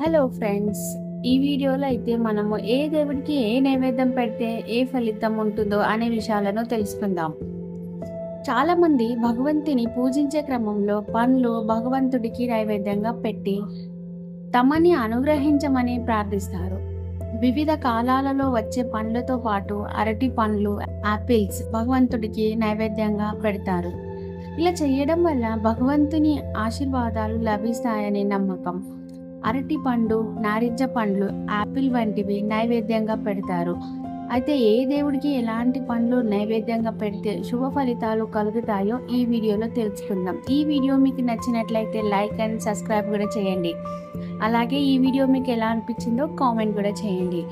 Hello friends, ఈ వీడియోలో అయితే మనము ఏ దేవుడికి ఏ నైవేద్యం పెడితే ఏ ఫలితం ఉంటుందో అనే విషయాలను తెలుసుకుందాం. చాలామంది భగవంతుని పూజించే క్రమంలో పండ్లు భగవంతుడికి నైవేద్యంగా పెట్టి తమని అనుగ్రహించమని ప్రార్థిస్తారు. వివిధ కాలాలలో వచ్చే పండ్లతో పాటు అరటి పండ్లు, యాపిల్స్ భగవంతుడికి నైవేద్యంగా పెడతారు. ఇలా చేయడం వల్ల భగవంతుని ఆశీర్వాదాలు లభిస్తాయనే నమ్మకం. అరటి పండు, నారింజ పండ్లు, యాపిల్ వంటివి నైవేద్యంగా పెడతారు. అయితే ఏ దేవుడికి ఎలాంటి పండ్లు నైవేద్యంగా పెడితే శుభ ఫలితాలు కలుగుతాయో ఈ వీడియోలో తెలుసుకుందాం. ఈ వీడియో మీకు నచ్చినట్లయితే లైక్ అండ్ సబ్స్క్రైబ్ కూడా చేయండి. అలాగే ఈ వీడియో మీకు ఎలా అనిపించిందో కామెంట్ కూడా చేయండి.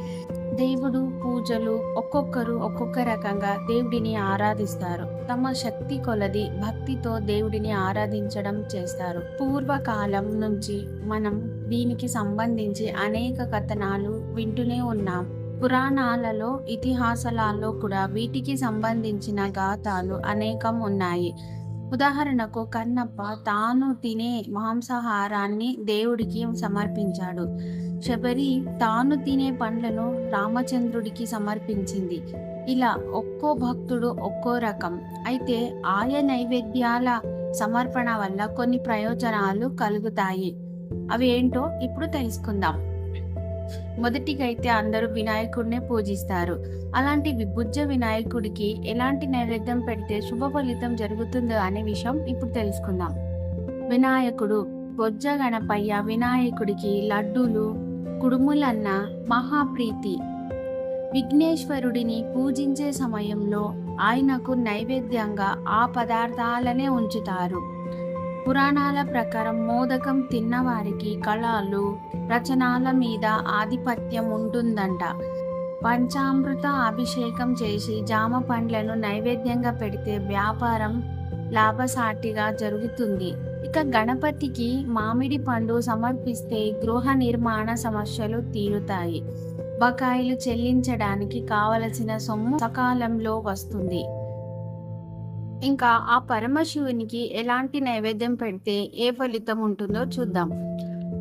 దేవుడు పూజలు ఒక్కొక్కరు ఒక్కొక్క రకంగా దేవుడిని ఆరాధిస్తారు. తమ శక్తి కొలది భక్తితో దేవుడిని ఆరాధించడం చేస్తారు. పూర్వకాలం నుంచి మనం దీనికి సంబంధించి అనేక కథనాలు వింటూనే ఉన్నాం. పురాణాలలో, ఇతిహాసాలలో కూడా వీటికి సంబంధించిన గాథలు అనేకం ఉన్నాయి. ఉదాహరణకు కన్నప్ప తాను తినే మాంసాహారాన్ని దేవుడికి సమర్పించాడు. శబరి తాను తినే పండ్లను రామచంద్రుడికి సమర్పించింది. ఇలా ఒక్కో భక్తుడు ఒక్కో రకం. అయితే ఆయా నైవేద్యాల సమర్పణ వల్ల కొన్ని ప్రయోజనాలు కలుగుతాయి. అవి ఏంటో ఇప్పుడు తెలుసుకుందాం. మొదటిగా అయితే అందరూ వినాయకుడినే పూజిస్తారు. అలాంటి విభుజ వినాయకుడికి ఎలాంటి నైవేద్యం పెడితే శుభ ఫలితం జరుగుతుందో అనే విషయం ఇప్పుడు తెలుసుకుందాం. వినాయకుడు బొజ్జ గణపయ్య వినాయకుడికి లడ్డూలు, కుడుములన్న మహాప్రీతి. విఘ్నేశ్వరుడిని పూజించే సమయంలో ఆయనకు నైవేద్యంగా ఆ పదార్థాలనే ఉంచుతారు. పురాణాల ప్రకారం మోదకం తిన్నవారికి కళలు, రచనాల మీద ఆధిపత్యం ఉంటుందంట. పంచామృత అభిషేకం చేసి జామ పండ్లను నైవేద్యంగా పెడితే వ్యాపారం లాభసాటిగా జరుగుతుంది. ఇక గణపతికి మామిడి పండు సమర్పిస్తే గృహ నిర్మాణ సమస్యలు తీరుతాయి. బకాయిలు చెల్లించడానికి కావలసిన సొమ్ము సకాలంలో వస్తుంది. ఇంకా ఆ పరమశివునికి ఎలాంటి నైవేద్యం పెడితే ఏ ఫలితం ఉంటుందో చూద్దాం.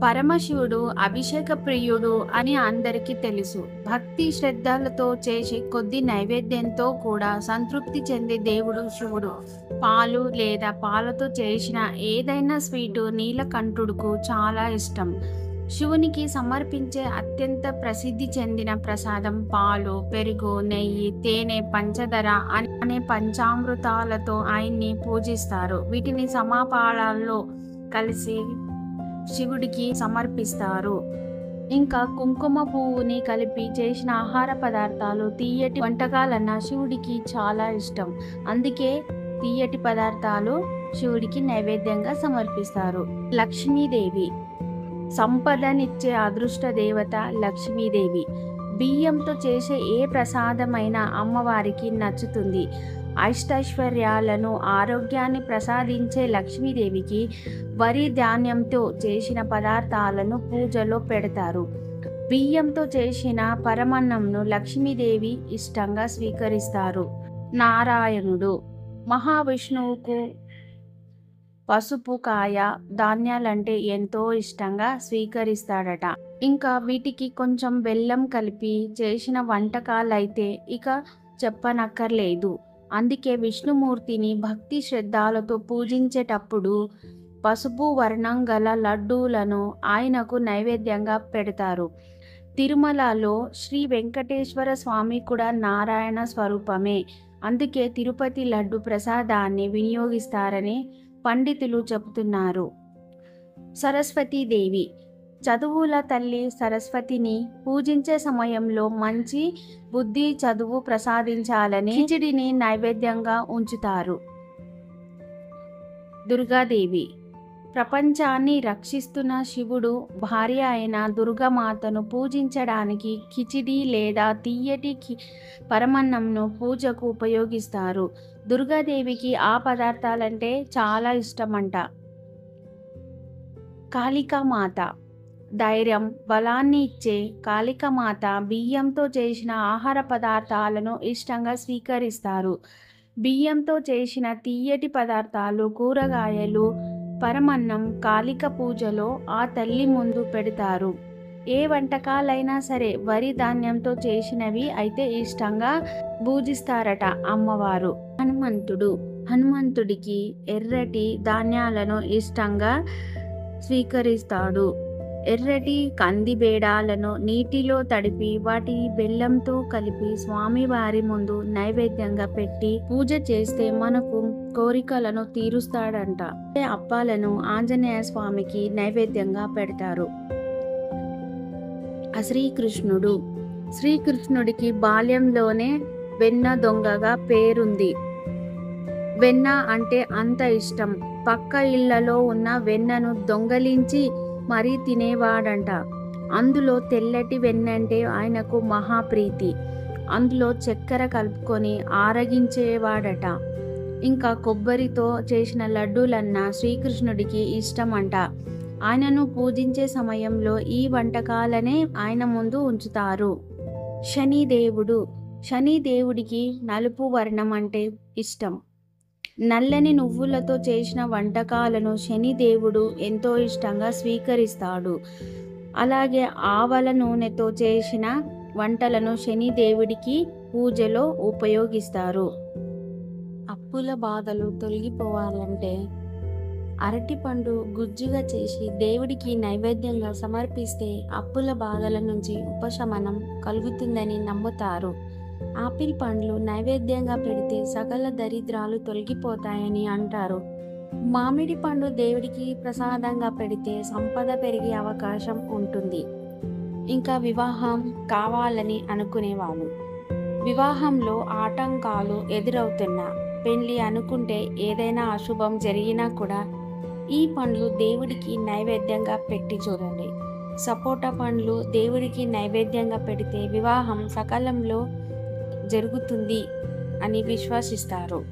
పరమశివుడు అభిషేక ప్రియుడు అని అందరికీ తెలుసు. భక్తి శ్రద్ధలతో చేసే కొద్ది నైవేద్యంతో కూడా సంతృప్తి చెందే దేవుడు శివుడు. పాలు లేదా పాలతో చేసిన ఏదైనా స్వీటు నీలకంఠుడుకు చాలా ఇష్టం. శివునికి సమర్పించే అత్యంత ప్రసిద్ధి చెందిన ప్రసాదం పాలు, పెరుగు, నెయ్యి, తేనె, పంచదార అనే పంచామృతాలతో ఆయన్ని పూజిస్తారు. వీటిని సమాపాళాల్లో కలిసి శివుడికి సమర్పిస్తారు. ఇంకా కుంకుమ పువ్వుని కలిపి చేసిన ఆహార పదార్థాలు, తీయటి వంటకాలన్న శివుడికి చాలా ఇష్టం. అందుకే తీయటి పదార్థాలు శివుడికి నైవేద్యంగా సమర్పిస్తారు. లక్ష్మీదేవి సంపదనిచ్చే అదృష్ట దేవత లక్ష్మీదేవి. బియ్యంతో చేసే ఏ ప్రసాదమైనా అమ్మవారికి నచ్చుతుంది. అష్టైశ్వర్యాలను, ఆరోగ్యాన్ని ప్రసాదించే లక్ష్మీదేవికి వరి ధాన్యంతో చేసిన పదార్థాలను పూజలో పెడతారు. బియ్యంతో చేసిన పరమన్నంను లక్ష్మీదేవి ఇష్టంగా స్వీకరిస్తారు. నారాయణుడు మహావిష్ణువుకు పసుపు, కాయ, ధాన్యాలంటే ఎంతో ఇష్టంగా స్వీకరిస్తాడట. ఇంకా వీటికి కొంచెం బెల్లం కలిపి చేసిన వంటకాలైతే ఇక చెప్పనక్కర్లేదు. అందుకే విష్ణుమూర్తిని భక్తి శ్రద్ధలతో పూజించేటప్పుడు పసుపు వర్ణం గల లడ్డూలను ఆయనకు నైవేద్యంగా పెడతారు. తిరుమలలో శ్రీ వెంకటేశ్వర స్వామి కూడా నారాయణ స్వరూపమే. అందుకే తిరుపతి లడ్డు ప్రసాదాన్ని వినియోగిస్తారని పండితులు చెబుతున్నారు. సరస్వతీదేవి చదువుల తల్లి సరస్వతిని పూజించే సమయంలో మంచి బుద్ధి, చదువు ప్రసాదించాలని కిచిడిని నైవేద్యంగా ఉంచుతారు. దుర్గాదేవి ప్రపంచాన్ని రక్షిస్తున్న శివుడు భార్య అయిన దుర్గామాతను పూజించడానికి కిచిడి లేదా తీయటి పరమన్నంను పూజకు ఉపయోగిస్తారు. దుర్గాదేవికి ఆ పదార్థాలంటే చాలా ఇష్టమంట. కాళికామాత ధైర్యం, బలాన్ని ఇచ్చే కాళికామాత బియ్యంతో చేసిన ఆహార పదార్థాలను ఇష్టంగా స్వీకరిస్తారు. బియ్యంతో చేసిన తీయటి పదార్థాలు, కూరగాయలు, పరమన్నం కాళిక పూజలో ఆ తల్లి ముందు పెడతారు. ఏ వంటకాలైనా సరే వరి ధాన్యంతో చేసినవి అయితే ఇష్టంగా పూజిస్తారట అమ్మవారు. హనుమంతుడికి ఎర్రటి ధాన్యాలను ఇష్టంగా స్వీకరిస్తాడు. ఎర్రటి కంది బేడాలను నీటిలో తడిపి వాటిని బెల్లంతో కలిపి స్వామివారి ముందు నైవేద్యంగా పెట్టి పూజ చేస్తే మనకు కోరికలను తీరుస్తాడంట. అప్పాలను ఆంజనేయ స్వామికి నైవేద్యంగా పెడతారు. శ్రీకృష్ణుడికి బాల్యంలోనే వెన్న దొంగగా పేరుంది. వెన్న అంటే అంత ఇష్టం. పక్క ఇళ్లలో ఉన్న వెన్నను దొంగలించి మరీ తినేవాడంట. అందులో తెల్లటి వెన్నంటే ఆయనకు మహాప్రీతి. అందులో చక్కెర కలుపుకొని ఆరగించేవాడట. ఇంకా కొబ్బరితో చేసిన లడ్డూలన్నా శ్రీకృష్ణుడికి ఇష్టమంట. ఆయనను పూజించే సమయంలో ఈ వంటకాలనే ఆయన ముందు ఉంచుతారు. శనిదేవుడికి నలుపు వర్ణం అంటే ఇష్టం. నల్లని నువ్వులతో చేసిన వంటకాలను శనిదేవుడు ఎంతో ఇష్టంగా స్వీకరిస్తాడు. అలాగే ఆవల నూనెతో చేసిన వంటలను శనిదేవుడికి పూజలో ఉపయోగిస్తారు. అప్పుల బాధలు తొలగిపోవాలంటే అరటిపండు గుజ్జుగా చేసి దేవుడికి నైవేద్యంగా సమర్పిస్తే అప్పుల బాధల నుంచి ఉపశమనం కలుగుతుందని నమ్ముతారు. ఆపిల్ పండ్లు నైవేద్యంగా పెడితే సకల దరిద్రాలు తొలగిపోతాయని అంటారు. మామిడి పండు దేవుడికి ప్రసాదంగా పెడితే సంపద పెరిగే అవకాశం ఉంటుంది. ఇంకా వివాహం కావాలని అనుకునేవాళ్ళు, వివాహంలో ఆటంకాలు ఎదురవుతున్నా, పెళ్లి అనుకుంటే ఏదైనా అశుభం జరిగినా కూడా ఈ పండ్లు దేవుడికి నైవేద్యంగా పెట్టి చూడండి. సపోటా పండ్లు దేవుడికి నైవేద్యంగా పెడితే వివాహం సకాలంలో జరుగుతుంది అని విశ్వసిస్తారు.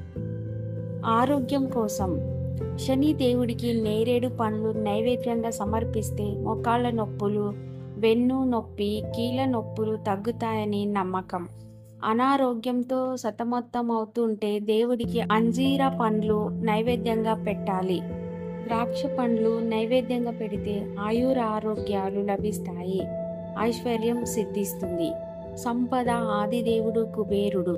ఆరోగ్యం కోసం శని దేవుడికి నేరేడు పండ్లు నైవేద్యంగా సమర్పిస్తే మోకాళ్ళ నొప్పులు, వెన్ను నొప్పి, కీళ్ళ నొప్పులు తగ్గుతాయని నమ్మకం. అనారోగ్యంతో సతమతమవుతుంటే దేవుడికి అంజీర పండ్లు నైవేద్యంగా పెట్టాలి. ద్రాక్ష పండ్లు నైవేద్యంగా పెడితే ఆయురారోగ్యాలు లభిస్తాయి, ఐశ్వర్యం సిద్ధిస్తుంది. సంపద ఆదిదేవుడు కుబేరుడు.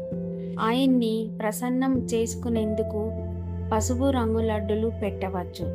ఆయన్ని ప్రసన్నం చేసుకునేందుకు పసుపు రంగు లడ్డులు పెట్టవచ్చు.